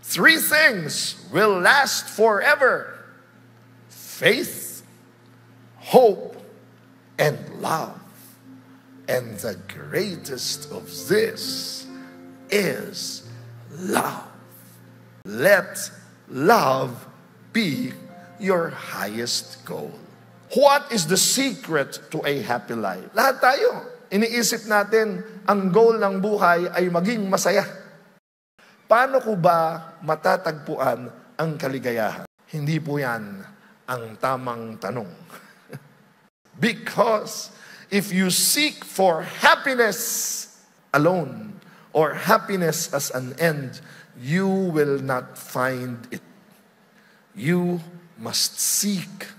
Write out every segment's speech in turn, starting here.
Three things will last forever: faith, hope, and love. And the greatest of this is love. Let love be your highest goal. What is the secret to a happy life? Lahat tayo, iniisip natin, ang goal ng buhay ay maging masaya. Paano ko ba matatagpuan ang kaligayahan? Hindi po yan ang tamang tanong. Because if you seek for happiness alone or happiness as an end, you will not find it. You must seek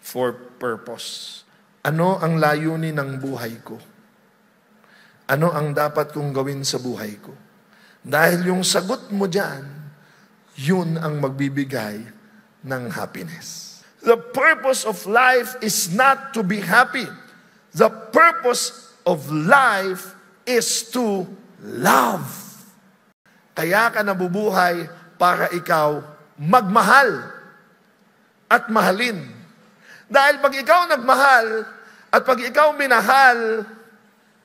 for purpose. Ano ang layunin ng buhay ko? Ano ang dapat kong gawin sa buhay ko? Dahil yung sagot mo dyan, yun ang magbibigay ng happiness. The purpose of life is not to be happy. The purpose of life is to love. Kaya ka nabubuhay para ikaw magmahal at mahalin. Dahil pag ikaw nagmahal at pag ikaw minahal,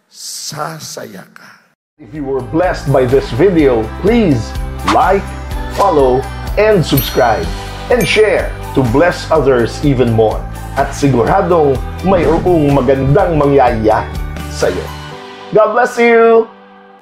sasaya ka. If you were blessed by this video, please like, follow, and subscribe. And share to bless others even more. At siguradong mayroong magandang mangyayari sa iyo. God bless you!